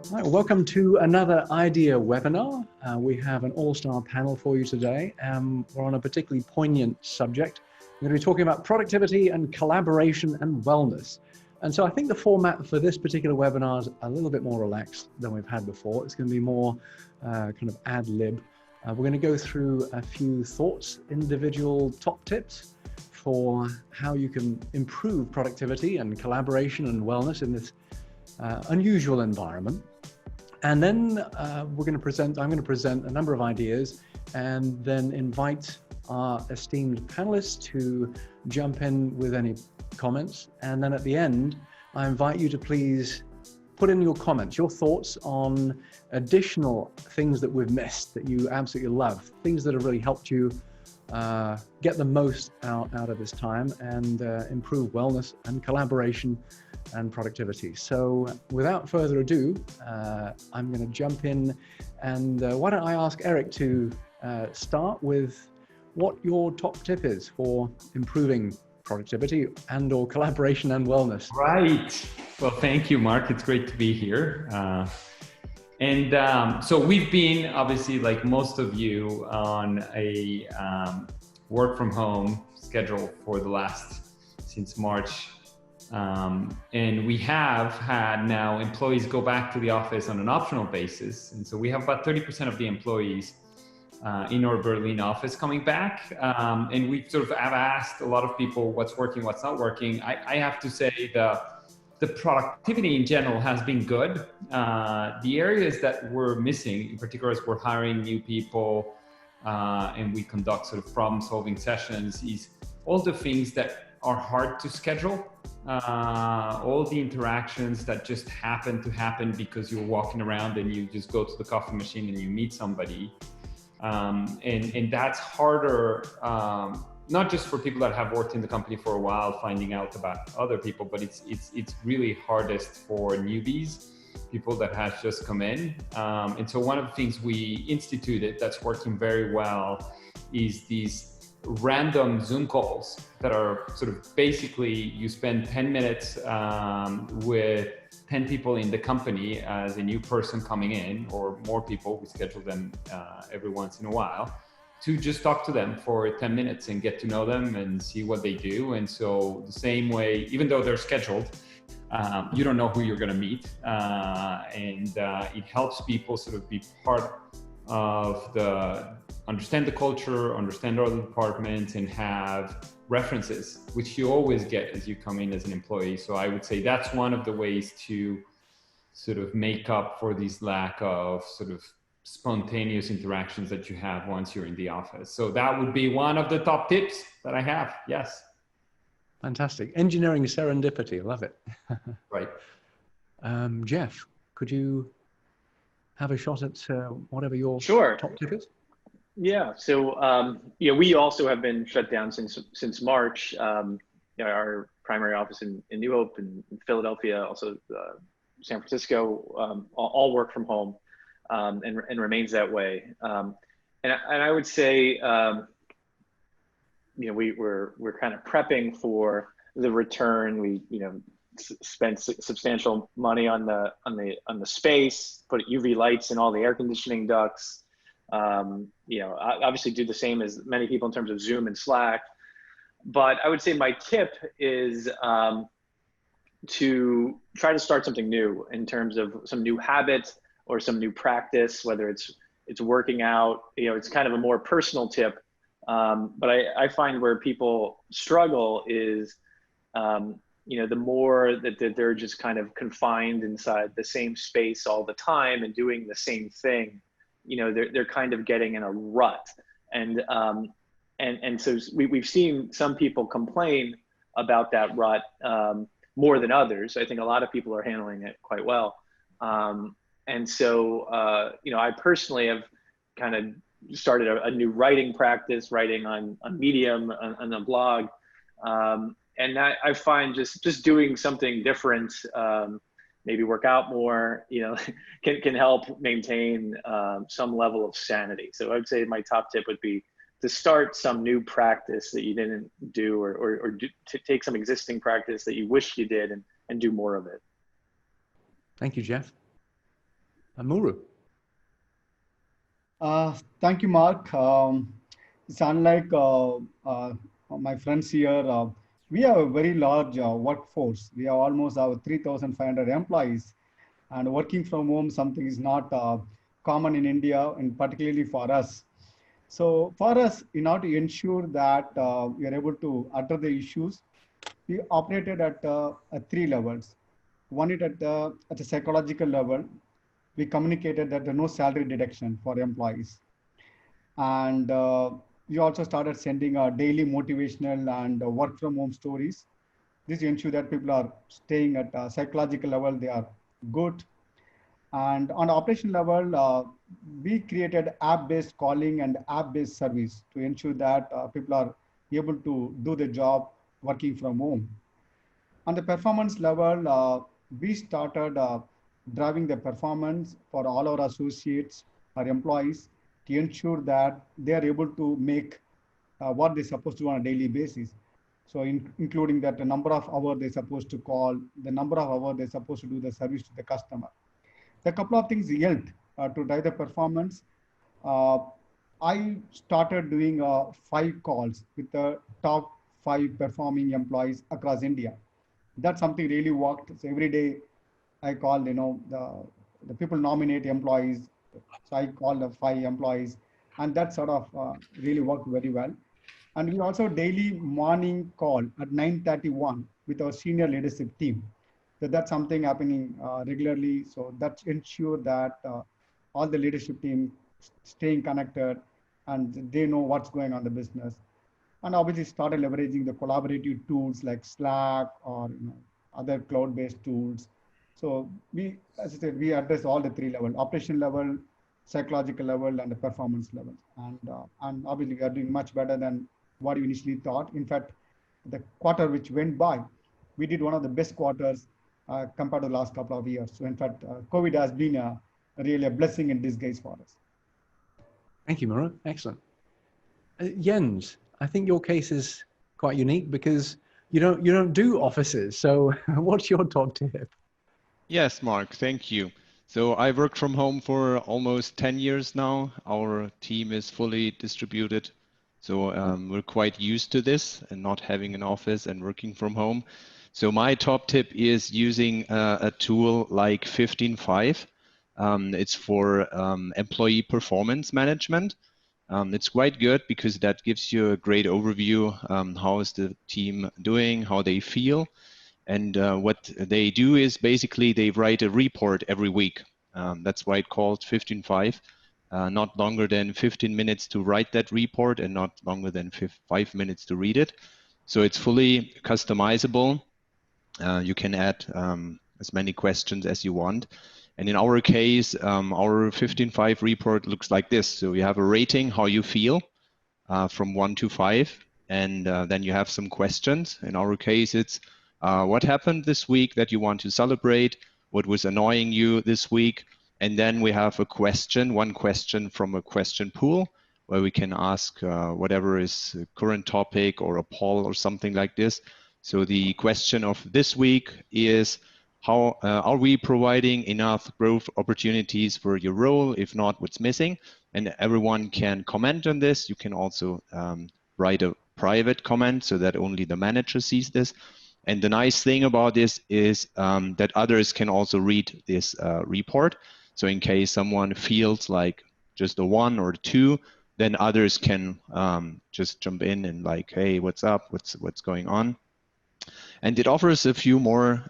Right, welcome to another idea webinar. We have an all-star panel for you today. We're on a particularly poignant subject. We're going to be talking about productivity and collaboration and wellness. And so I think the format for this particular webinar is a little bit more relaxed than we've had before. It's going to be more kind of ad lib. We're going to go through a few thoughts, individual top tips for how you can improve productivity and collaboration and wellness in this unusual environment. And then I'm going to present a number of ideas and then invite our esteemed panelists to jump in with any comments. And then at the end, I invite you to please put in your comments, your thoughts on additional things that we've missed that you absolutely love, things that have really helped you get the most out of this time and improve wellness and collaboration and productivity. So without further ado, I'm going to jump in and why don't I ask Eric to start with what your top tip is for improving productivity and or collaboration and wellness. Right. Well, thank you, Mark. It's great to be here. So we've been, obviously, like most of you, on a work from home schedule for since March. And we have had now employees go back to the office on an optional basis. And so we have about 30% of the employees in our Berlin office coming back. And we sort of have asked a lot of people what's working, what's not working. I have to say the productivity in general has been good. The areas that we're missing, in particular as we're hiring new people and we conduct sort of problem-solving sessions, is all the things that are hard to schedule. All the interactions that just happen because you're walking around and you just go to the coffee machine and you meet somebody. And that's harder, not just for people that have worked in the company for a while, finding out about other people, but it's really hardest for newbies, people that have just come in. And so one of the things we instituted that's working very well is these random Zoom calls that are sort of basically you spend 10 minutes with 10 people in the company as a new person coming in, or more people. We schedule them every once in a while to just talk to them for 10 minutes and get to know them and see what they do. And so the same way, even though they're scheduled, you don't know who you're going to meet. And it helps people sort of be part of understand the culture, understand other departments, and have references, which you always get as you come in as an employee. So I would say that's one of the ways to sort of make up for this lack of sort of spontaneous interactions that you have once you're in the office. So that would be one of the top tips that I have. Yes. Fantastic. Engineering serendipity. Love it. Right. Geoff, could you have a shot at whatever your top tip is? Yeah. So, we also have been shut down since March. Our primary office in New Hope and in Philadelphia, also San Francisco, all work from home and remains that way. And I would say, we're kind of prepping for the return. We spent substantial money on the space, put UV lights in all the air conditioning ducts. Obviously do the same as many people in terms of Zoom and Slack. But I would say my tip is to try to start something new in terms of some new habit or some new practice, whether it's working out. It's kind of a more personal tip. But I find where people struggle is, the more that they're just kind of confined inside the same space all the time and doing the same thing, they're kind of getting in a rut. And so we've seen some people complain about that rut more than others. I think a lot of people are handling it quite well. And so, I personally have kind of started a new writing practice, writing on Medium, on a blog. And that I find just doing something different, maybe work out more, can help maintain some level of sanity. So I would say my top tip would be to start some new practice that you didn't do, or to take some existing practice that you wish you did and do more of it. Thank you, Geoff. Muru. Thank you, Mark. It's unlike my friends here. We have a very large workforce. We have almost 3,500 employees, and working from home something is not common in India, and particularly for us. So for us, in order to ensure that we are able to address the issues, we operated at three levels. One is at the psychological level. We communicated that there no salary deduction for employees. And we also started sending daily motivational and work from home stories. This ensure that people are staying at a psychological level, they are good. And on the operation level, we created app-based calling and app-based service to ensure that people are able to do the job working from home. On the performance level, we started driving the performance for all our associates, our employees, to ensure that they are able to make what they're supposed to do on a daily basis. So including that the number of hours they're supposed to call, the number of hours they're supposed to do the service to the customer. A couple of things helped to drive the performance. Uh, I started doing 5 calls with the top 5 performing employees across India. That's something really worked. So every day I call, the people nominate employees. So I call the 5 employees, and that sort of really worked very well. And we also daily morning call at 9:31 with our senior leadership team. So that's something happening regularly. So that ensure that all the leadership team staying connected and they know what's going on in the business. And obviously started leveraging the collaborative tools like Slack or other cloud-based tools. So we, as I said, we address all the three levels: operation level, psychological level, and the performance level. And obviously we are doing much better than what we initially thought. In fact, the quarter which went by, we did one of the best quarters compared to the last couple of years. So in fact, COVID has been really a blessing in disguise for us. Thank you, Muru. Excellent. Jens, I think your case is quite unique because you don't do offices. So what's your top tip? Yes, Mark, thank you. So I worked from home for almost 10 years now. Our team is fully distributed. So we're quite used to this and not having an office and working from home. So my top tip is using a tool like 15.5. It's for employee performance management. It's quite good because that gives you a great overview. How is the team doing, how they feel. And what they do is basically they write a report every week. That's why it's called 15.5. Not longer than 15 minutes to write that report and not longer than 5 minutes to read it. So it's fully customizable. You can add as many questions as you want. And in our case, our 15.5 report looks like this. So you have a rating, how you feel from 1 to 5. And then you have some questions. In our case, it's what happened this week that you want to celebrate? What was annoying you this week? And then we have a question, one question from a question pool where we can ask whatever is a current topic or a poll or something like this. So the question of this week is, how are we providing enough growth opportunities for your role? If not, what's missing? And everyone can comment on this. You can also write a private comment so that only the manager sees this. And the nice thing about this is that others can also read this report. So in case someone feels like just a 1 or 2, then others can just jump in and like, hey, what's up? What's going on? And it offers a few more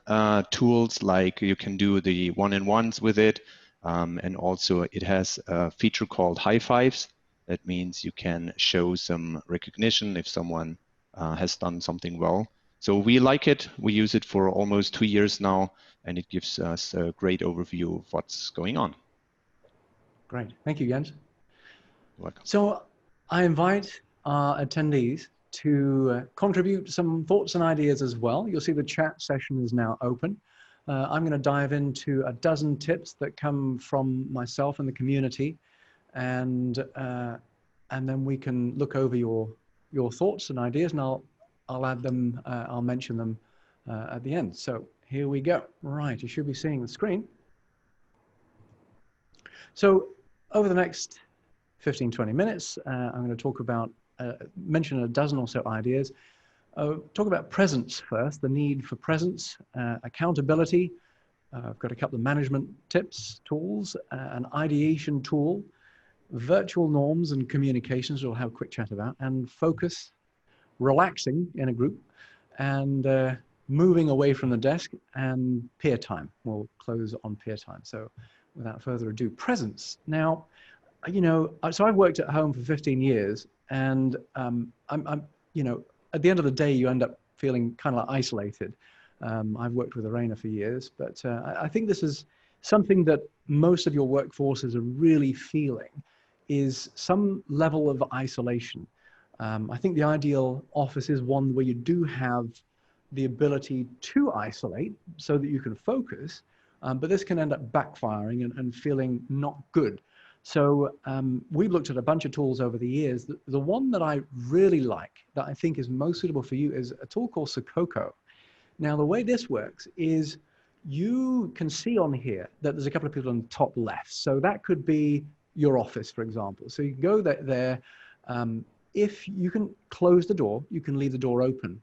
tools, like you can do the one-on-ones with it. And also it has a feature called high fives. That means you can show some recognition if someone has done something well. So we like it. We use it for almost 2 years now, and it gives us a great overview of what's going on. Great. Thank you, Jens. You're welcome. So I invite our attendees to contribute some thoughts and ideas as well. You'll see the chat session is now open. I'm going to dive into a dozen tips that come from myself and the community, and then we can look over your thoughts and ideas, and I'll add them. I'll mention them at the end. So here we go. Right, you should be seeing the screen. So over the next 15, 20 minutes, I'm going to talk about, mention a dozen or so ideas. Talk about presence first, the need for presence, accountability. I've got a couple of management tips, tools, an ideation tool, virtual norms and communications we'll have a quick chat about, and focus, relaxing in a group, and moving away from the desk, and peer time. We'll close on peer time. So without further ado, presence. Now, you know, so I've worked at home for 15 years, and I'm, you know, at the end of the day, you end up feeling kind of like isolated. I've worked with Arena for years, but I think this is something that most of your workforces are really feeling, is some level of isolation. I think the ideal office is one where you do have the ability to isolate so that you can focus, but this can end up backfiring and feeling not good. So we've looked at a bunch of tools over the years. The one that I really like, that I think is most suitable for you, is a tool called Sococo. Now, the way this works is you can see on here that there's a couple of people on the top left. So that could be your office, for example. So you can go there. If you can close the door, you can leave the door open.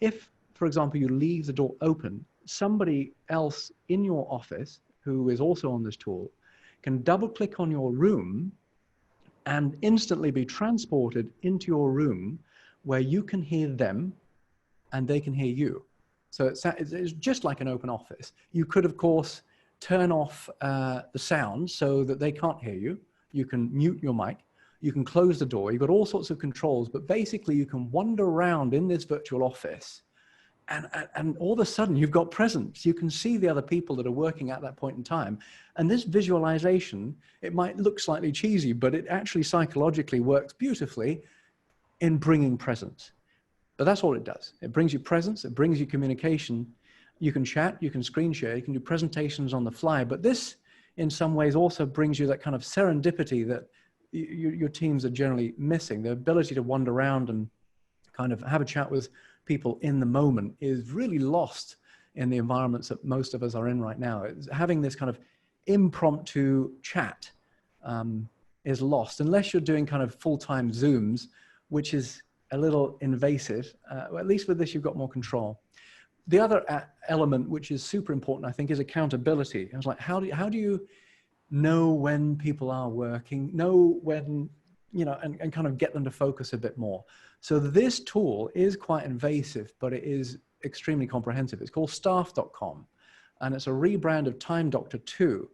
If, for example, you leave the door open, somebody else in your office who is also on this tool can double click on your room and instantly be transported into your room where you can hear them and they can hear you. So it's just like an open office. You could, of course, turn off the sound so that they can't hear you. You can mute your mic. You can close the door. You've got all sorts of controls, but basically you can wander around in this virtual office, and all of a sudden you've got presence. You can see the other people that are working at that point in time. And this visualization, it might look slightly cheesy, but it actually psychologically works beautifully in bringing presence. But that's all it does. It brings you presence, it brings you communication. You can chat, you can screen share, you can do presentations on the fly, but this in some ways also brings you that kind of serendipity that your teams are generally missing. The ability to wander around and kind of have a chat with people in the moment is really lost in the environments that most of us are in right now. Having this kind of impromptu chat is lost, unless you're doing kind of full-time Zooms, which is a little invasive. At least with this, you've got more control. The other element, which is super important, I think, is accountability. I was like, how do you know when people are working, know when, you know, and kind of get them to focus a bit more. So this tool is quite invasive, but it is extremely comprehensive. It's called staff.com, and it's a rebrand of Time Doctor 2.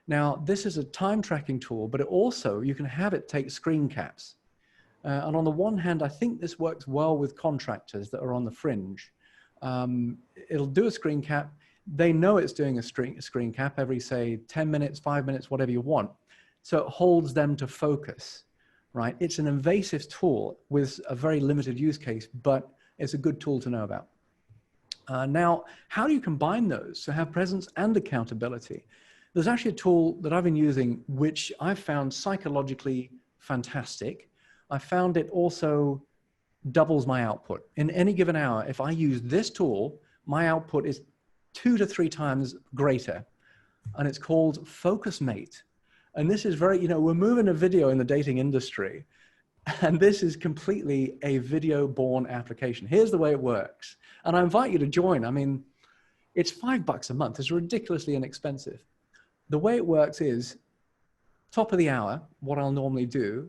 Now, this is a time tracking tool, but it also, you can have it take screen caps. And on the one hand, I think this works well with contractors that are on the fringe. It'll do a screen cap. They know it's doing a screen cap every, say, 10 minutes, 5 minutes, whatever you want. So it holds them to focus, right? It's an invasive tool with a very limited use case, but it's a good tool to know about. Now, how do you combine those to have presence and accountability? There's actually a tool that I've been using, which I've found psychologically fantastic. I found it also doubles my output. In any given hour, if I use this tool, my output is 2 to 3 times greater. And it's called FocusMate. And this is very, you know, we're moving to video in the dating industry. And this is completely a video-born application. Here's the way it works. And I invite you to join. I mean, it's $5 a month. It's ridiculously inexpensive. The way it works is, top of the hour, what I'll normally do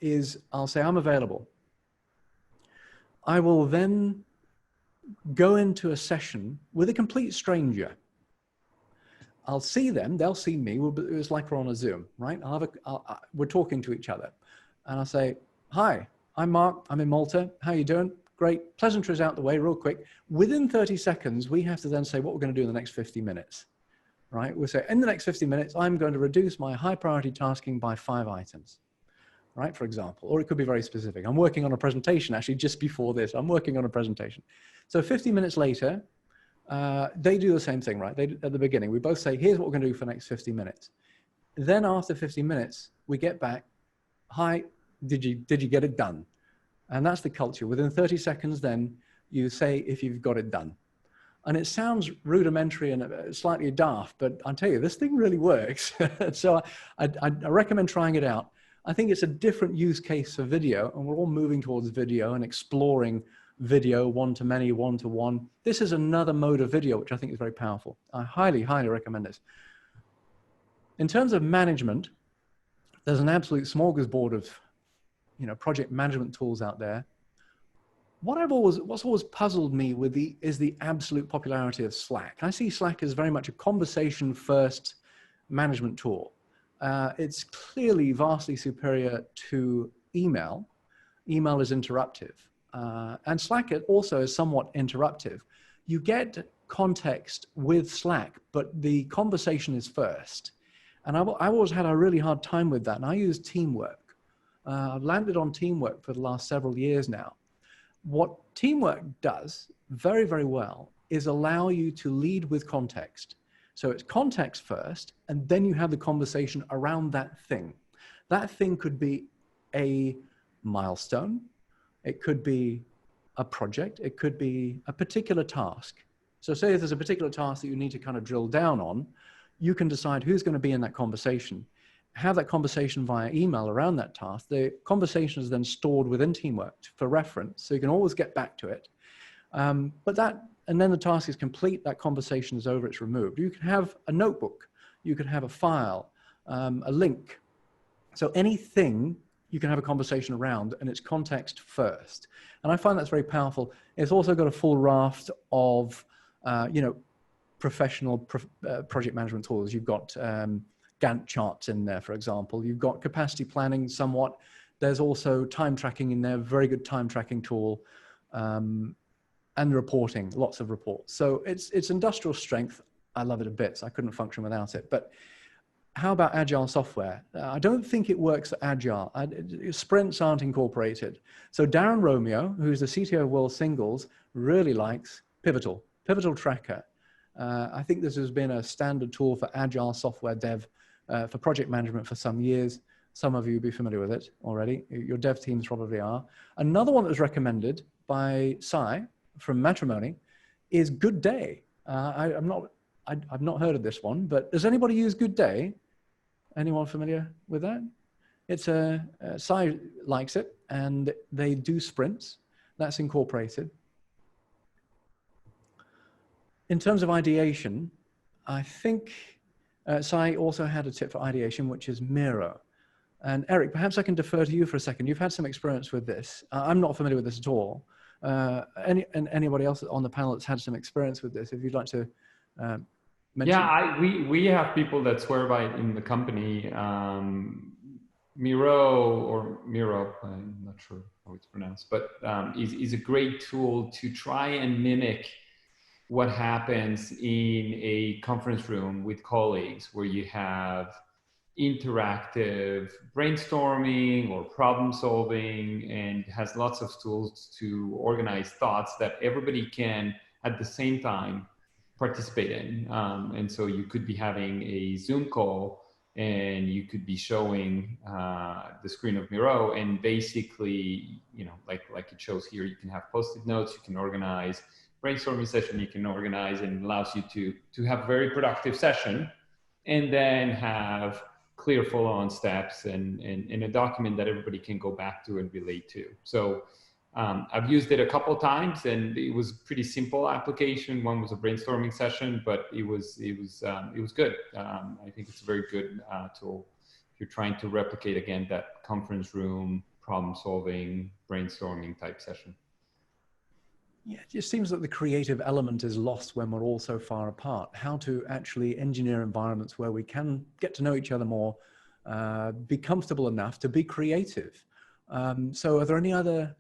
is I'll say, I'm available. I will then go into a session with a complete stranger. I'll see them, they'll see me. It's like we're on a Zoom, right? We're talking to each other. And I'll say, hi, I'm Mark, I'm in Malta. How you doing? Great. Pleasantries out the way real quick. Within 30 seconds, we have to then say what we're going to do in the next 50 minutes, right? We'll say, in the next 50 minutes, I'm going to reduce my high priority tasking by 5 items. Right, for example, or it could be very specific. I'm working on a presentation, actually, just before this. I'm working on a presentation. So 50 minutes later, they do the same thing, right? At the beginning, we both say, here's what we're going to do for the next 50 minutes. Then after 50 minutes, we get back, hi, did you get it done? And that's the culture. Within 30 seconds, then you say if you've got it done. And it sounds rudimentary and slightly daft, but I tell you, this thing really works. So I recommend trying it out. I think it's a different use case for video, and we're all moving towards video and exploring video, one-to-many, one-to-one. This is another mode of video, which I think is very powerful. I highly, highly recommend this. In terms of management, there's an absolute smorgasbord of, project management tools out there. What's always puzzled me is the absolute popularity of Slack. I see Slack as very much a conversation-first management tool. It's clearly vastly superior to email. Email is interruptive. And Slack also is somewhat interruptive. You get context with Slack, but the conversation is first. And I've always had a really hard time with that. And I use Teamwork. I've landed on Teamwork for the last several years now. What Teamwork does very, very well is allow you to lead with context. So it's context first, and then you have the conversation around that thing. That thing could be a milestone. It could be a project. It could be a particular task. So say if there's a particular task that you need to kind of drill down on, you can decide who's going to be in that conversation. Have that conversation via email around that task. The conversation is then stored within Teamwork for reference, so you can always get back to it. And then the task is complete, that conversation is over, it's removed. You can have a notebook, you could have a file, a link. So anything you can have a conversation around, and it's context first. And I find that's very powerful. It's also got a full raft of, professional project management tools. You've got Gantt charts in there, for example. You've got capacity planning somewhat. There's also time tracking in there, very good time tracking tool, and reporting, lots of reports. So it's industrial strength. I love it a bit. So I couldn't function without it. But how about agile software? I don't think it works for agile. Sprints aren't incorporated. So Darren Romeo, who's the CTO of World Singles, really likes Pivotal Tracker. I think this has been a standard tool for agile software dev for project management for some years. Some of you will be familiar with it already. Your dev teams probably are. Another one that was recommended by Sai from Matrimony is Good Day. I've not heard of this one, but does anybody use Good Day? Anyone familiar with that? It's Sai likes it, and they do sprints. That's incorporated. In terms of ideation, I think Sai also had a tip for ideation, which is Muru. And Eric, perhaps I can defer to you for a second. You've had some experience with this. I'm not familiar with this at all. Anybody else on the panel that's had some experience with this, if you'd like to mention. Yeah, we have people that swear by it in the company. Miro, I'm not sure how it's pronounced, but is a great tool to try and mimic what happens in a conference room with colleagues, where you have interactive brainstorming or problem solving, and has lots of tools to organize thoughts that everybody can at the same time participate in. And so you could be having a Zoom call, and you could be showing the screen of Miro, and basically, like it shows here, you can have Post-it notes, you can organize brainstorming session, you can organize, and it allows you to have a very productive session, and then have clear follow-on steps and a document that everybody can go back to and relate to. So I've used it a couple times, and it was pretty simple application. One was a brainstorming session, but it was good. I think it's a very good tool if you're trying to replicate, again, that conference room problem solving brainstorming type session. Yeah, it just seems that the creative element is lost when we're all so far apart. How to actually engineer environments where we can get to know each other more, be comfortable enough to be creative. So are there any other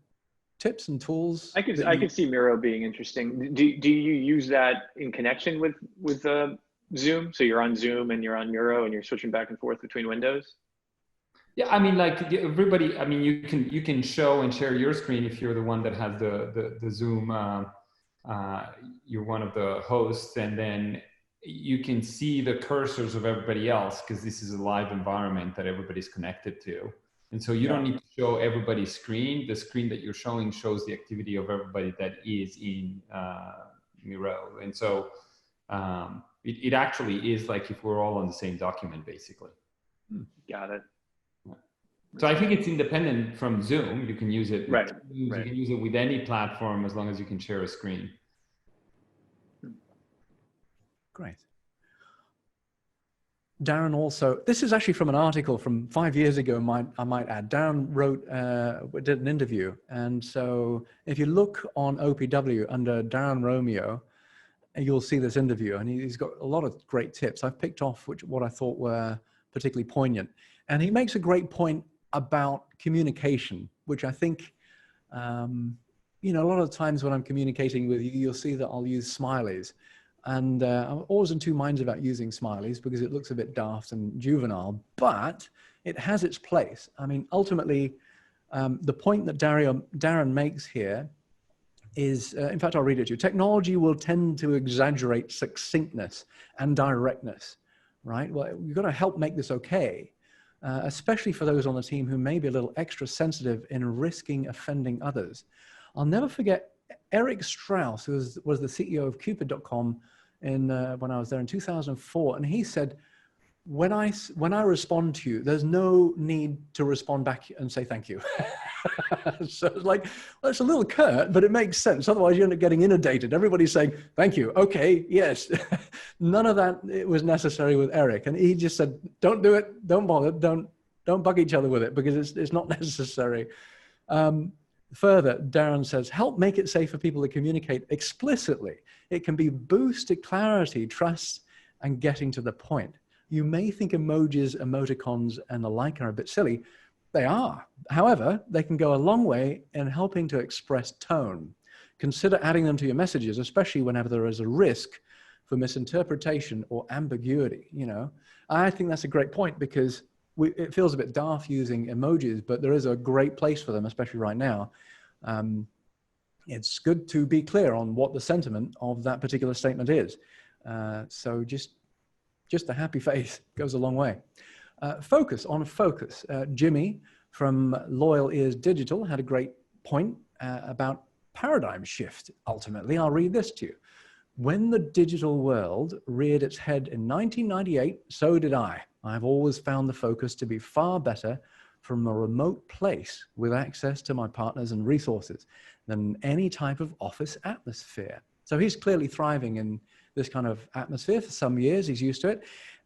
tips and tools? I could see Miro being interesting. Do you use that in connection with Zoom? So you're on Zoom and you're on Miro and you're switching back and forth between windows? Yeah, I mean, like everybody, I mean, you can show and share your screen if you're the one that has the Zoom, you're one of the hosts, and then you can see the cursors of everybody else, because this is a live environment that everybody's connected to. And so you don't need to show everybody's screen. The screen that you're showing shows the activity of everybody that is in Miro. And so it actually is like if we're all on the same document, basically. Got it. So I think it's independent from Zoom. You can use it. Right. You can use it with any platform as long as you can share a screen. Great. Darren also, this is actually from an article from 5 years ago, I might add. Darren did an interview. And so if you look on OPW under Darren Romeo, you'll see this interview, and he's got a lot of great tips. I've picked off what I thought were particularly poignant. And he makes a great point about communication, which I think, you know, a lot of times when I'm communicating with you, you'll see that I'll use smileys. And I'm always in two minds about using smileys because it looks a bit daft and juvenile, but it has its place. I mean, ultimately, the point that Darren makes here is, in fact, I'll read it to you. Technology will tend to exaggerate succinctness and directness, right? Well, you've got to help make this okay, especially for those on the team who may be a little extra sensitive in risking offending others. I'll never forget Eric Strauss, who was the CEO of Cupid.com when I was there in 2004, and he said, when I respond to you, there's no need to respond back and say thank you. So it's like, well, it's a little curt, but it makes sense. Otherwise, you end up getting inundated. Everybody's saying, thank you. Okay, yes. None of that was necessary with Eric. And he just said, don't do it. Don't bother. Don't bug each other with it because it's not necessary. Further, Darren says, help make it safe for people to communicate explicitly. It can be boosted clarity, trust, and getting to the point. You may think emojis, emoticons, and the like are a bit silly. They are. However, they can go a long way in helping to express tone. Consider adding them to your messages, especially whenever there is a risk for misinterpretation or ambiguity. You know, I think that's a great point because it feels a bit daft using emojis, but there is a great place for them, especially right now. It's good to be clear on what the sentiment of that particular statement is. So just a happy face goes a long way. Focus. Jimmy from Loyal Ears Digital had a great point about paradigm shift. Ultimately, I'll read this to you. When the digital world reared its head in 1998, so did I. I've always found the focus to be far better from a remote place with access to my partners and resources than any type of office atmosphere. So he's clearly thriving in this kind of atmosphere for some years. He's used to it.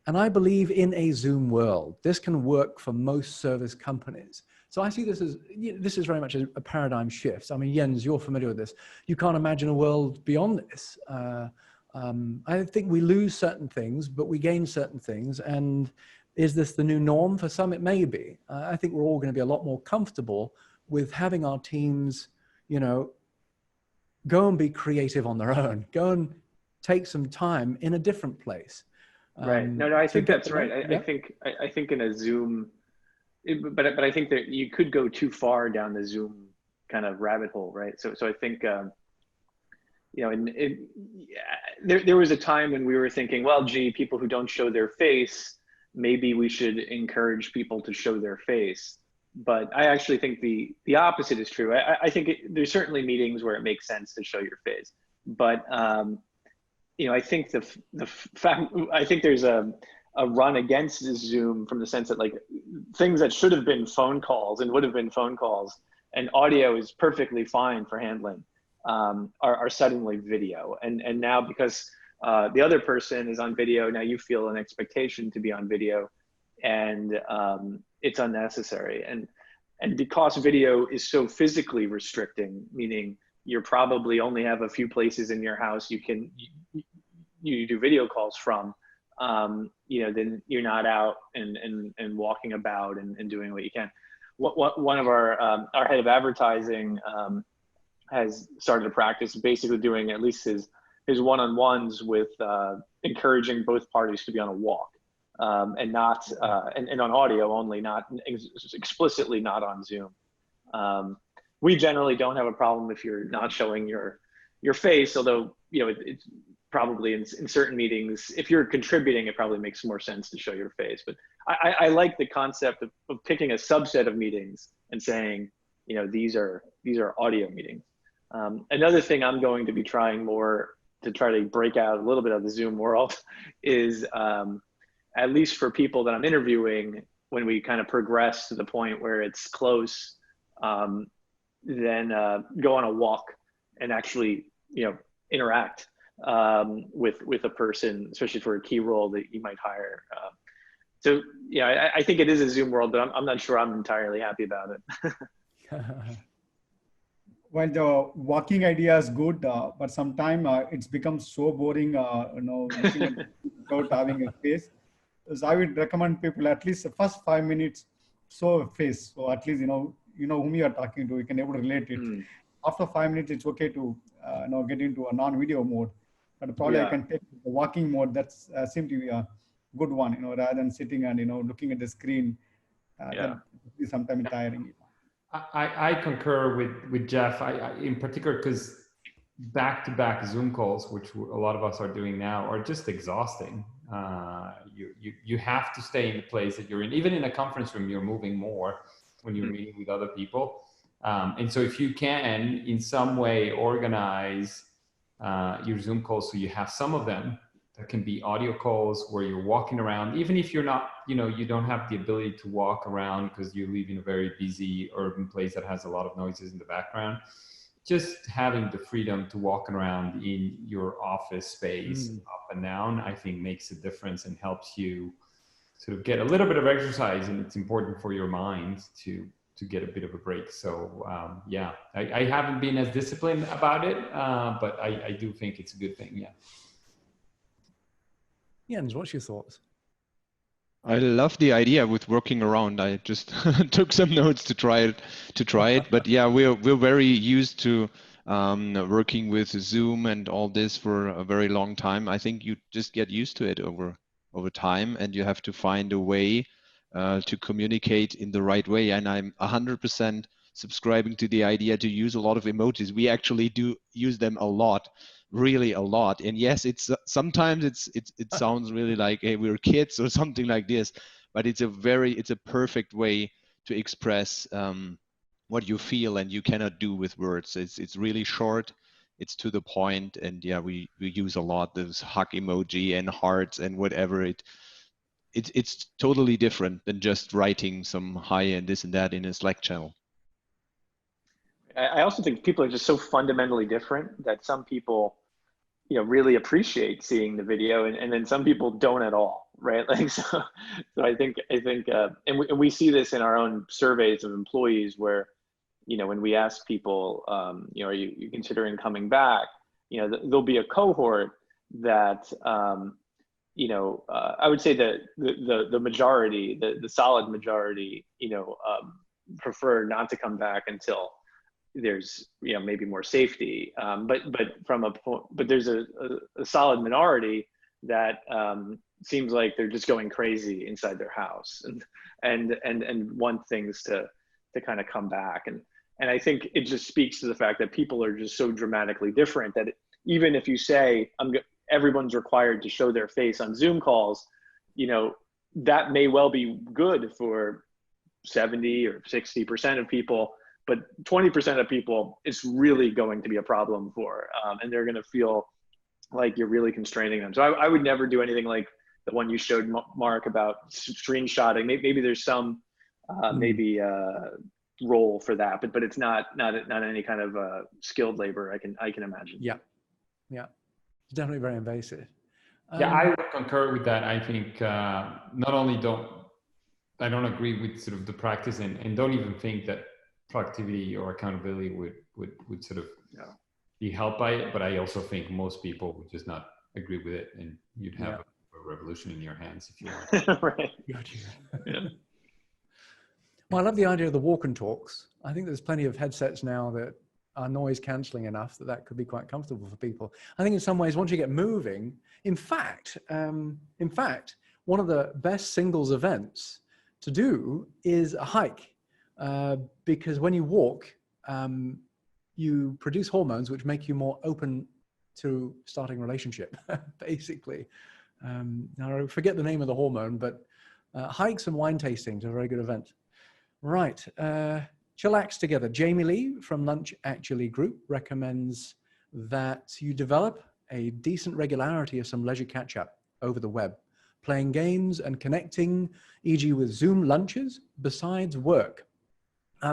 And I believe in a Zoom world, this can work for most service companies. So I see this is very much a paradigm shift. I mean, Jens, you're familiar with this. You can't imagine a world beyond this. I think we lose certain things, but we gain certain things. And is this the new norm? For some, it may be. I think we're all going to be a lot more comfortable with having our teams, you know, go and be creative on their own. Go and take some time in a different place. Right. No, I think that's right. I think in a Zoom, but I think that you could go too far down the Zoom kind of rabbit hole, right? So I think, you know, there was a time when we were thinking, well, gee, people who don't show their face, maybe we should encourage people to show their face. But I actually think the opposite is true. I think there's certainly meetings where it makes sense to show your face, but you know, I think I think there's a run against Zoom from the sense that like things that should have been phone calls and would have been phone calls and audio is perfectly fine for handling are suddenly video. And now because the other person is on video, now you feel an expectation to be on video and it's unnecessary. And because video is so physically restricting, meaning you probably only have a few places in your house you do video calls from, you know, then you're not out and walking about and doing what you can. One of our head of advertising has started a practice basically doing at least his one-on-ones with encouraging both parties to be on a walk and not and on audio only, not explicitly not on Zoom. We generally don't have a problem if you're not showing your face, although, you know, it's probably in certain meetings, if you're contributing, it probably makes more sense to show your face. But I like the concept of picking a subset of meetings and saying, you know, these are audio meetings. Another thing I'm going to be trying more to try to break out a little bit of the Zoom world is, at least for people that I'm interviewing, when we kind of progress to the point where it's close, then go on a walk and actually, interact with a person, especially for a key role that you might hire. So yeah, I think it is a Zoom world, but I'm not sure I'm entirely happy about it. Well, the walking idea is good, but sometimes it's become so boring, looking at without having a face. So I would recommend people at least the first 5 minutes show a face. So at least, you know whom you are talking to, you can able to relate it. After 5 minutes, it's okay to, get into a non-video mode. But probably I can take the walking mode. That's seems to be a good one, rather than sitting and, looking at the screen. That is sometimes tiring. I concur with Geoff. I in particular, because back-to-back Zoom calls, which a lot of us are doing now, are just exhausting. You have to stay in the place that you're in. Even in a conference room, you're moving more when you're meeting with other people. And so if you can, in some way, organize your Zoom calls so you have some of them that can be audio calls where you're walking around, even if you're not, you don't have the ability to walk around because you live in a very busy urban place that has a lot of noises in the background. Just having the freedom to walk around in your office space up and down, I think makes a difference and helps you sort of get a little bit of exercise, and it's important for your mind to get a bit of a break. So I haven't been as disciplined about it, but I do think it's a good thing. Yeah. Jens, what's your thoughts? I love the idea with working around. I just took some notes to try it. But yeah, we're very used to working with Zoom and all this for a very long time. I think you just get used to it over time, and you have to find a way to communicate in the right way. And I'm 100% subscribing to the idea to use a lot of emojis. We actually do use them a lot. Really a lot. And yes, it's sometimes it sounds really like, hey, we're kids or something like this, but it's a perfect way to express what you feel, and you cannot do with words. It's really short, it's to the point, and yeah, we use a lot those hug emoji and hearts and whatever. It's totally different than just writing some hi and this and that in a Slack channel. I also think people are just so fundamentally different that some people, really appreciate seeing the video, and then some people don't at all, right? Like, so I think, and we see this in our own surveys of employees where, when we ask people, are you considering coming back? There'll be a cohort that, I would say that the majority, the solid majority, prefer not to come back until there's maybe more safety, but there's a solid minority that seems like they're just going crazy inside their house and want things to kind of come back, and I think it just speaks to the fact that people are just so dramatically different that even if you say everyone's required to show their face on Zoom calls, that may well be good for 70 or 60% of people. But 20% of people, it's really going to be a problem for, and they're going to feel like you're really constraining them. So I would never do anything like the one you showed, Mark, about screenshotting. Maybe there's some role for that, but it's not any kind of skilled labor. I can imagine. Yeah, it's definitely very invasive. Yeah, I would concur with that. I think not only I don't agree with sort of the practice, and don't even think that productivity or accountability would sort of be helped by it, but I also think most people would just not agree with it, and you'd have a revolution in your hands if you want. Right. Yeah. Well, I love the idea of the walk and talks. I think there's plenty of headsets now that are noise cancelling enough that could be quite comfortable for people. I think in some ways, once you get moving, in fact, one of the best singles events to do is a hike. Because when you walk, you produce hormones which make you more open to starting a relationship, basically. Now I forget the name of the hormone, but hikes and wine tastings are a very good event. Right, chillax together. Jamie Lee from Lunch Actually Group recommends that you develop a decent regularity of some leisure catch-up over the web, playing games and connecting, e.g. with Zoom lunches besides work.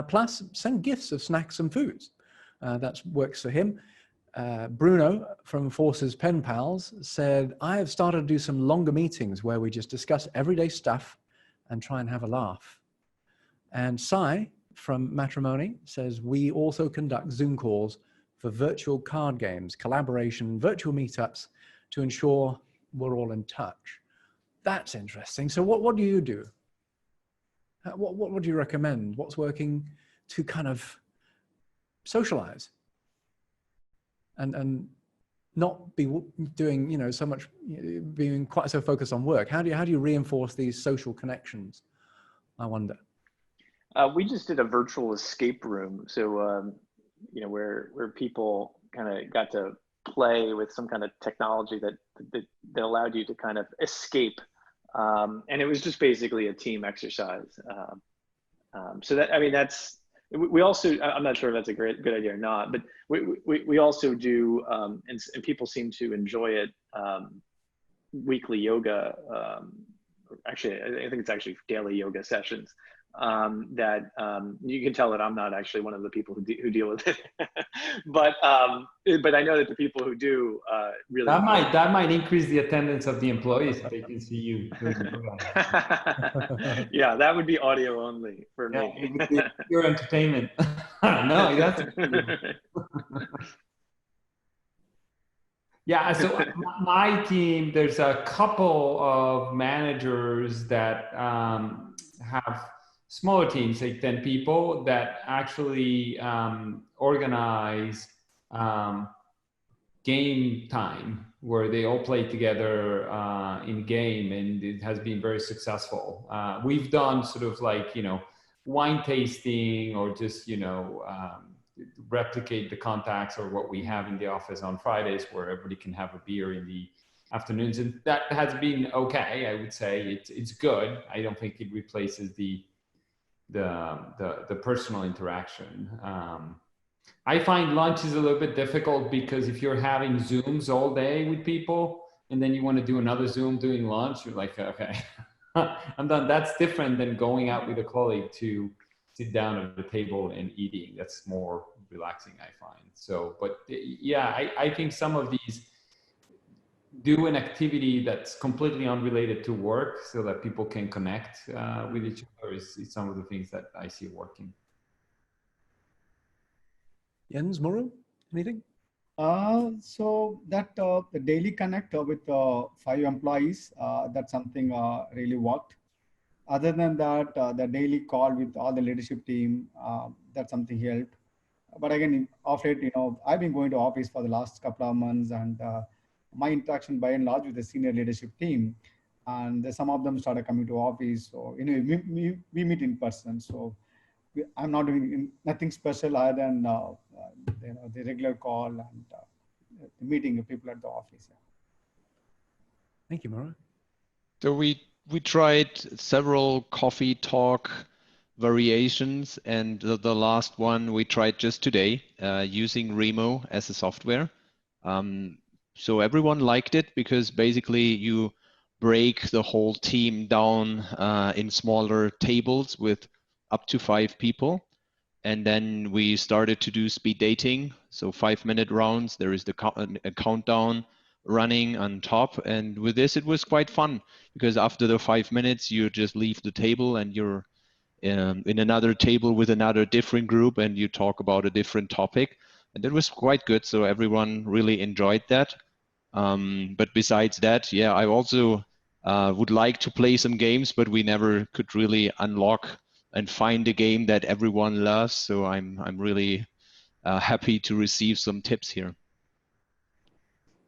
Plus, send gifts of snacks and foods. That works for him. Bruno from Force's Pen Pals said, I have started to do some longer meetings where we just discuss everyday stuff and try and have a laugh. And Sai from Matrimony says, we also conduct Zoom calls for virtual card games, collaboration, virtual meetups to ensure we're all in touch. That's interesting. So what do you do? What do you recommend? What's working to kind of socialize and not be doing, you know, so much, being quite so focused on work? How do you reinforce these social connections, I wonder? We just did a virtual escape room. So, you know, where people kind of got to play with some kind of technology that allowed you to kind of escape. And it was just basically a team exercise. So that, I mean, we also, I'm not sure if that's a good idea or not, but we also do, and people seem to enjoy it, weekly yoga. Actually, I think it's actually daily yoga sessions. That you can tell that I'm not actually one of the people who deal with it, but I know that the people who do really that might increase the attendance of the employees if they can see you doing yoga. Yeah, that would be audio only for me. It would be pure entertainment. No, that's yeah. So my team, there's a couple of managers that have smaller teams, like 10 people, that actually organize game time where they all play together in game, and it has been very successful. We've done sort of like, you know, wine tasting, or just, you know, replicate the contacts or what we have in the office on Fridays, where everybody can have a beer in the afternoons, and that has been okay. I would say it's good. I don't think it replaces the personal interaction. I find lunch is a little bit difficult, because if you're having Zooms all day with people and then you want to do another Zoom doing lunch, you're like, okay, I'm done. That's different than going out with a colleague to sit down at the table and eating. That's more relaxing, I find. So, but yeah, I think some of these do an activity that's completely unrelated to work so that people can connect with each other is some of the things that I see working. Jens, Muru, anything? So that the daily connect with 5 employees, that's something really worked. Other than that, the daily call with all the leadership team, that's something helped. But again, of late, you know, I've been going to office for the last couple of months, and my interaction by and large with the senior leadership team, and some of them started coming to office. So, you know, we meet in person. So I'm not doing nothing special other than you know, the regular call and the meeting of people at the office. Yeah. Thank you, Muru. So we tried several coffee talk variations, and the last one we tried just today using Remo as a software. So everyone liked it, because basically you break the whole team down in smaller tables with up to 5 people. And then we started to do speed dating. So 5-minute rounds, there is a countdown running on top. And with this, it was quite fun, because after the 5 minutes, you just leave the table and you're in another table with another different group, and you talk about a different topic. And it was quite good. So everyone really enjoyed that. But besides that, yeah, I also would like to play some games, but we never could really unlock and find a game that everyone loves. So I'm really happy to receive some tips here.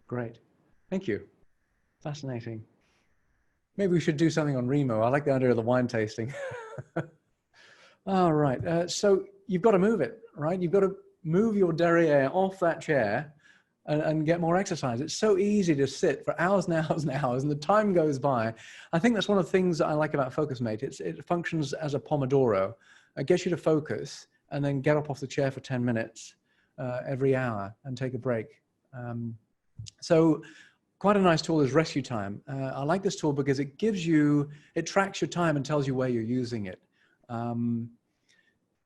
Great. Thank you. Fascinating. Maybe we should do something on Remo. I like the idea of the wine tasting. All right. So you've got to move it, right? You've got to move your derriere off that chair and get more exercise. It's so easy to sit for hours and hours and hours, and the time goes by. I think that's one of the things that I like about FocusMate. It functions as a Pomodoro. It gets you to focus and then get up off the chair for 10 minutes every hour and take a break. So quite a nice tool is Rescue Time. I like this tool because it tracks your time and tells you where you're using it.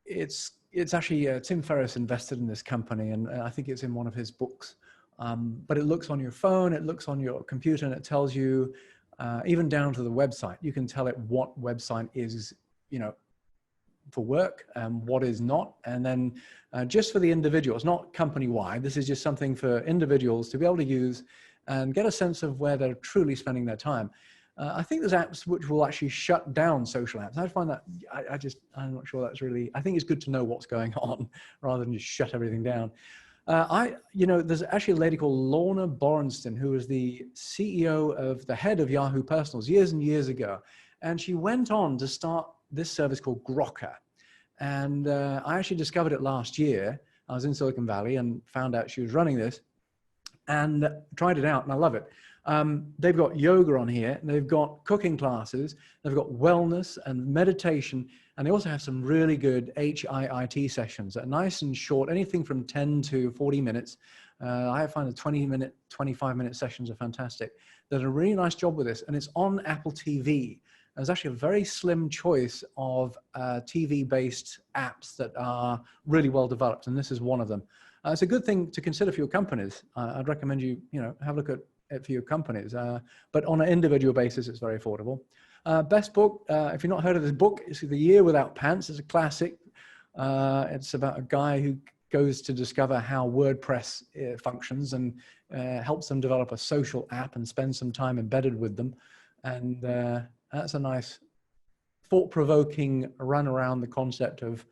It's actually, Tim Ferriss invested in this company, and I think it's in one of his books. But it looks on your phone, it looks on your computer, and it tells you, even down to the website, you can tell it what website is, for work, what is not. And then just for the individuals, not company-wide, this is just something for individuals to be able to use and get a sense of where they're truly spending their time. I think there's apps which will actually shut down social apps. I find that, I'm not sure that's really, I think it's good to know what's going on rather than just shut everything down. There's actually a lady called Lorna Bornstein, who was the CEO of the head of Yahoo Personals years and years ago. And she went on to start this service called Grokka. And I actually discovered it last year. I was in Silicon Valley and found out she was running this and tried it out, and I love it. They've got yoga on here, they've got cooking classes, they've got wellness and meditation, and they also have some really good HIIT sessions that are nice and short, anything from 10 to 40 minutes. I find the 20-minute, 25-minute sessions are fantastic. They did a really nice job with this, and it's on Apple TV. There's actually a very slim choice of TV-based apps that are really well developed, and this is one of them. It's a good thing to consider for your companies. I'd recommend you have a look at it for your companies, but on an individual basis, it's very affordable. Best book, if you've not heard of this book, it's The Year Without Pants. It's a classic. It's about a guy who goes to discover how WordPress functions and helps them develop a social app and spend some time embedded with them. And that's a nice thought-provoking run around the concept of,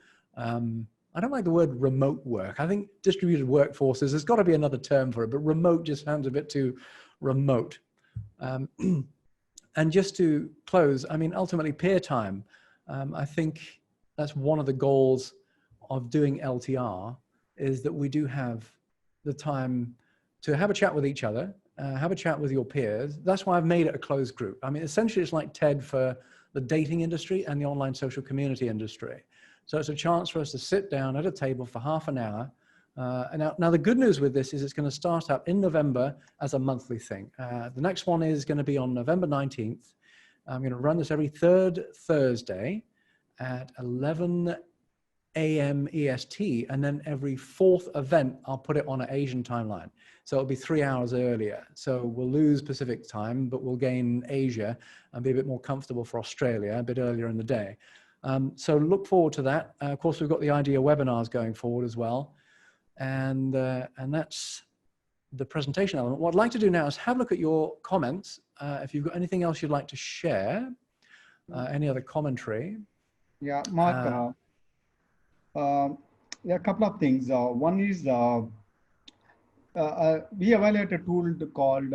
I don't like the word remote work. I think distributed workforces, there's got to be another term for it, but remote just sounds a bit too remote. And just to close, I mean, ultimately peer time. I think that's one of the goals of doing LTR, is that we do have the time to have a chat with each other, have a chat with your peers. That's why I've made it a closed group. I mean, essentially it's like TED for the dating industry and the online social community industry. So it's a chance for us to sit down at a table for half an hour. And now the good news with this is it's going to start out in November as a monthly thing. The next one is going to be on November 19th. I'm going to run this every third Thursday at 11 a.m. EST. And then every fourth event, I'll put it on an Asian timeline. So it'll be 3 hours earlier. So we'll lose Pacific time, but we'll gain Asia and be a bit more comfortable for Australia a bit earlier in the day. So look forward to that. Of course, we've got the idea webinars going forward as well. And that's the presentation element. What I'd like to do now is have a look at your comments. If you've got anything else you'd like to share, any other commentary. Yeah, Mark, a couple of things. One is we evaluate a tool called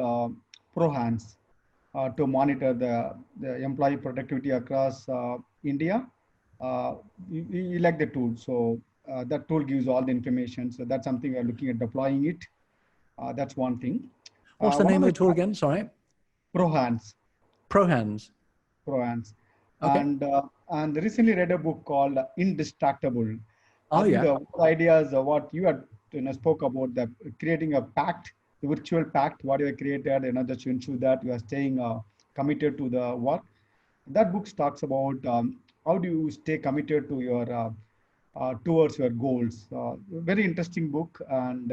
ProHands to monitor the employee productivity across India. We like the tool, so that tool gives all the information. So that's something we're looking at deploying it. That's one thing. What's the name of the tool again? Sorry. ProHands. ProHands. ProHands. Okay. And recently read a book called Indestructible. Oh, I think yeah. the ideas of what you had spoke about, the creating a pact, the virtual pact, what you have created, just to ensure that you are staying committed to the work. That book talks about how do you stay committed to your towards your goals. Very interesting book, and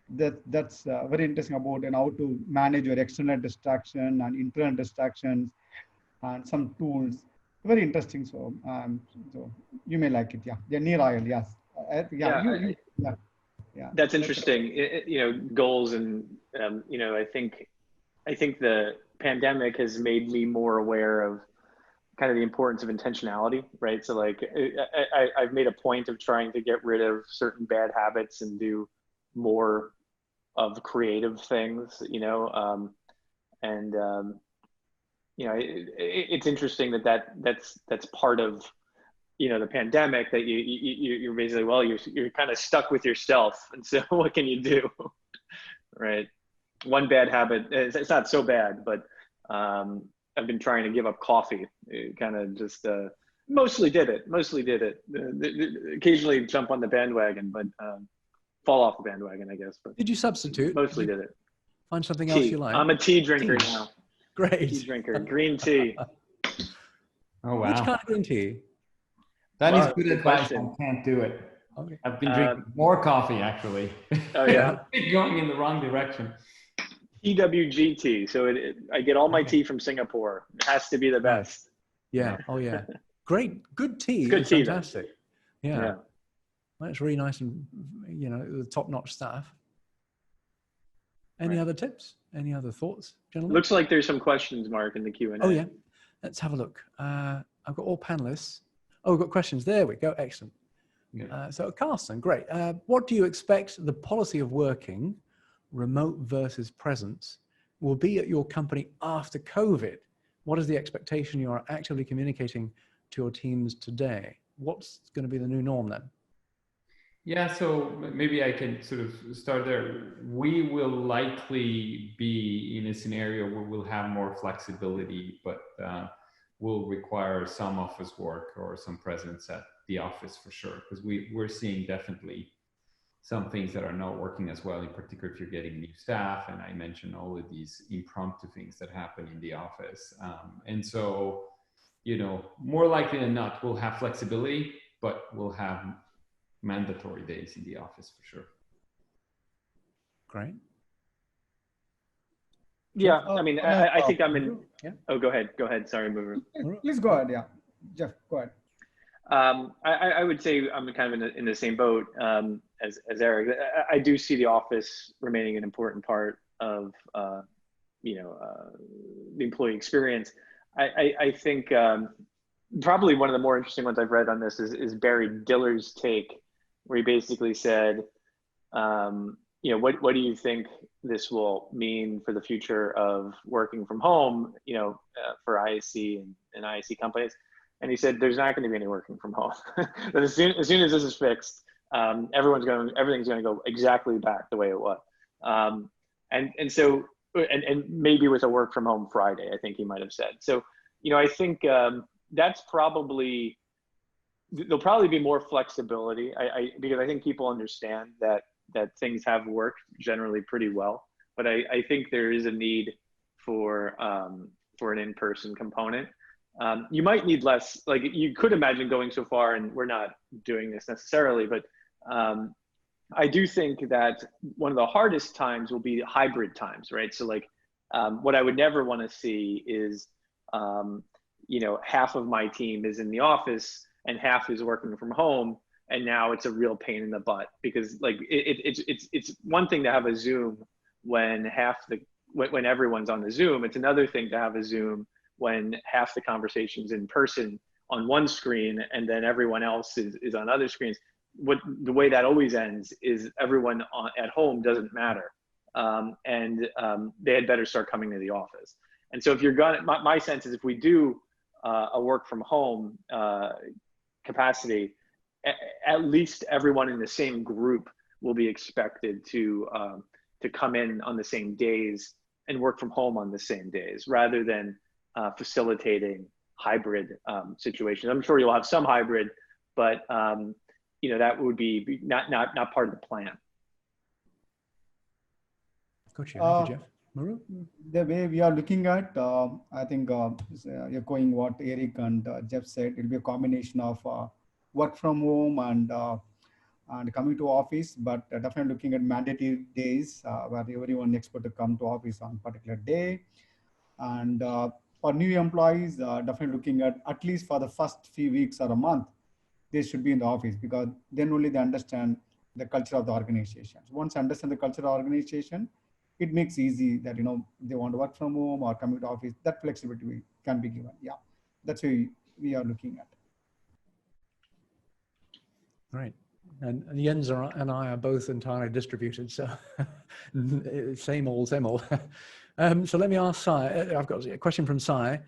that's very interesting about how to manage your external distraction and internal distractions, and some tools. Very interesting. So, so you may like it. Yeah, near Isle. Yes. Yeah. That's interesting. Goals, and I think the pandemic has made me more aware of kind of the importance of intentionality, right? So like I've made a point of trying to get rid of certain bad habits and do more of creative things, it's interesting that's part of, the pandemic, that you're basically, you're kind of stuck with yourself. And so what can you do? Right. One bad habit, it's not so bad, but I've been trying to give up coffee. It kind of just mostly did it. Occasionally jump on the bandwagon, but fall off the bandwagon, I guess. But did you substitute? Mostly did it. Find something else you like. I'm a tea drinker Tea. now. Great. Tea drinker, green tea. Oh, wow. Which kind of green tea? That Wow, is good good advice. question. I can't do it. Okay. I've been drinking more coffee, actually. Oh, yeah? Going in the wrong direction. TWG tea. So I get all my tea from Singapore. It has to be the Nice. best. Yeah. Oh, yeah. Great. Good tea. It's good is tea, fantastic. Yeah. Yeah. That's really nice and, you know, the top-notch staff. Any other tips? Any other thoughts, gentlemen? Looks like there's some questions, Mark, in the Q&A. Oh, yeah. Let's have a look. I've got all panelists. Oh, we've got questions. There we go. Excellent. Yeah. So, Carsten, great. What do you expect the policy of working, remote versus presence, will be at your company after COVID? What is the expectation you are actively communicating to your teams today? What's going to be the new norm then? Yeah, so maybe I can sort of start there. We will likely be in a scenario where we'll have more flexibility, but will require some office work or some presence at the office for sure, because we're seeing definitely some things that are not working as well, in particular if you're getting new staff. And I mentioned all of these impromptu things that happen in the office. And so, you know, more likely than not, we'll have flexibility, but we'll have mandatory days in the office for sure. Great. Yeah, I mean, I think I'm in. Yeah. Oh, go ahead. Go ahead. Sorry, Muru. Please go ahead. Yeah, Geoff, go ahead. I would say I'm kind of in the same boat as Eric. I do see the office remaining an important part of the employee experience. I think probably one of the more interesting ones I've read on this is Barry Diller's take, where he basically said, what do you think this will mean for the future of working from home, for ISC and ISC companies? And he said, there's not going to be any working from home. But as soon as this is fixed, everything's going to go exactly back the way it was. And maybe with a work from home Friday, I think he might have said. So, I think that's probably, there'll probably be more flexibility. Because I think people understand that things have worked generally pretty well, but I think there is a need for an in-person component. You might need less, like you could imagine going so far, and we're not doing this necessarily, but I do think that one of the hardest times will be hybrid times, right? So like what I would never want to see is, half of my team is in the office and half is working from home. And now it's a real pain in the butt, because like it's one thing to have a Zoom when when everyone's on the Zoom. It's another thing to have a Zoom when half the conversation's in person on one screen and then everyone else is on other screens. The way that always ends is everyone at home doesn't matter. They had better start coming to the office. And so if you're gonna, my sense is if we do a work from home capacity, at least everyone in the same group will be expected to come in on the same days and work from home on the same days, rather than facilitating hybrid situations. I'm sure you'll have some hybrid, but that would be not part of the plan. Gotcha. Thank you, Geoff. Muru? The way we are looking at, I think echoing what Eric and Geoff said, it'll be a combination of work from home and coming to office, but definitely looking at mandatory days where everyone expected to come to office on a particular day. And for new employees, definitely looking at least for the first few weeks or a month, they should be in the office, because then only they understand the culture of the organization. Once they understand the culture of the organization, it makes easy that, they want to work from home or come to office, that flexibility can be given. Yeah, that's what we are looking at. Right. And Jens and I are both entirely distributed, so same old. So let me ask Sai. I've got a question from Sai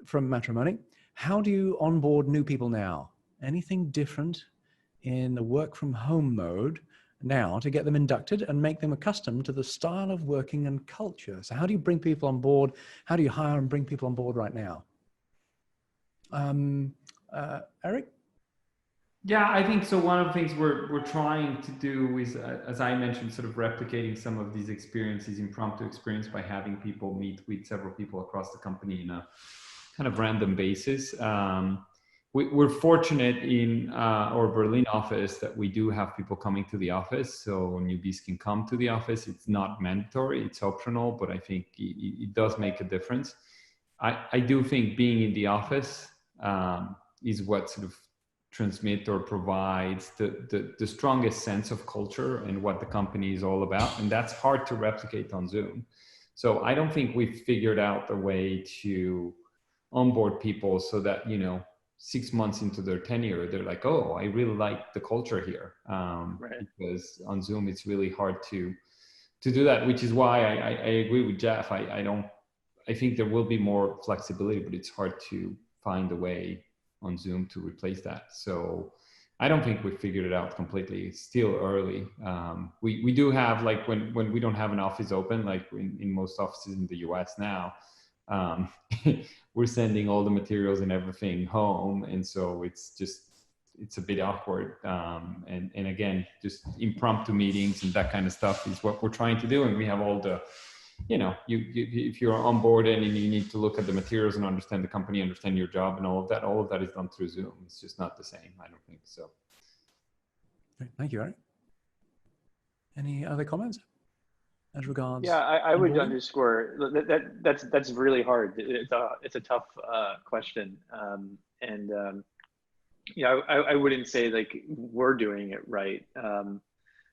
from Matrimony. How do you onboard new people now? Anything different in the work from home mode now to get them inducted and make them accustomed to the style of working and culture? So how do you bring people on board? How do you hire and bring people on board right now? Eric? Yeah, I think so. One of the things we're trying to do is, as I mentioned, sort of replicating some of these experiences, impromptu experience, by having people meet with several people across the company in a kind of random basis. We're fortunate in our Berlin office that we do have people coming to the office, so newbies can come to the office. It's not mandatory, it's optional, but I think it does make a difference. I do think being in the office is what sort of transmit or provides the strongest sense of culture and what the company is all about, and that's hard to replicate on Zoom. So I don't think we've figured out a way to onboard people so that, you know, 6 months into their tenure, they're like, oh, I really like the culture here. Right. Because on Zoom, it's really hard to do that, which is why I agree with Geoff. I think there will be more flexibility, but it's hard to find a way on Zoom to replace that. So I don't think we've figured it out completely. It's still early. We do have, like, when we don't have an office open, like in most offices in the US now, we're sending all the materials and everything home, and so it's a bit awkward. And again, just impromptu meetings and that kind of stuff is what we're trying to do. And we have all the, you know, if you're on board and you need to look at the materials and understand the company, understand your job, and all of that is done through Zoom. It's just not the same. I don't think so. Great. Thank you, Eric. Any other comments as regards? Yeah, I would onboarding? underscore that's really hard. It's a tough question, and you know, I wouldn't say like we're doing it right.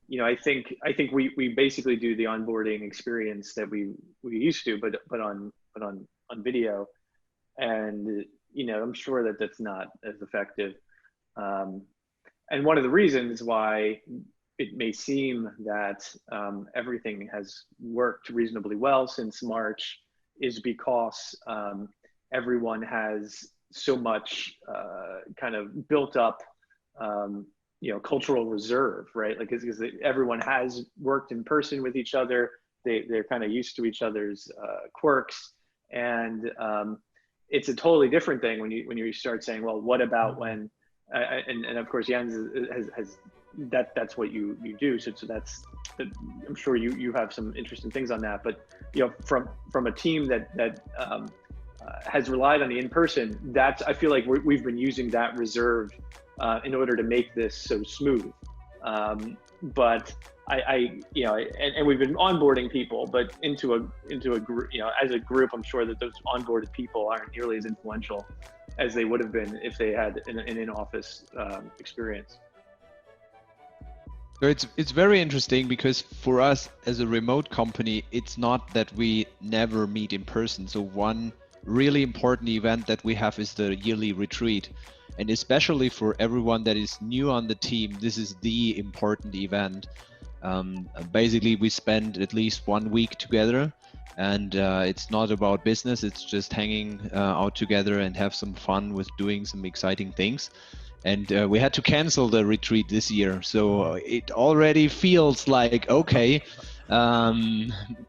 You know, I think we basically do the onboarding experience that we used to, but on video, and you know, I'm sure that that's not as effective. And one of the reasons why it may seem that everything has worked reasonably well since March is because everyone has so much kind of built up, you know, cultural reserve, right? Like, because everyone has worked in person with each other. They're kind of used to each other's quirks, and it's a totally different thing when you start saying, well, what about when, and of course Jens has that's what you do. So that's, I'm sure you have some interesting things on that. But you know, from a team that has relied on the in-person, that's, I feel like we've been using that reserve in order to make this so smooth. But I you know, and we've been onboarding people, but into a group, you know, as a group, I'm sure that those onboarded people aren't nearly as influential as they would have been if they had an in-office experience. So it's very interesting, because for us as a remote company, it's not that we never meet in person. So one really important event that we have is the yearly retreat. And especially for everyone that is new on the team, this is the important event. Basically, we spend at least 1 week together, and it's not about business. It's just hanging out together and have some fun with doing some exciting things. And we had to cancel the retreat this year, so it already feels like, okay,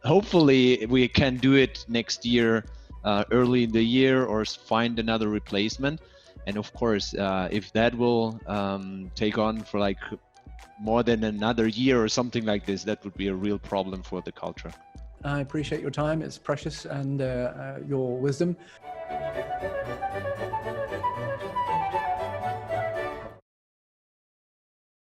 hopefully we can do it next year, early in the year, or find another replacement. And of course, if that will take on for like more than another year or something like this, that would be a real problem for the culture. I appreciate your time. It's precious, and your wisdom.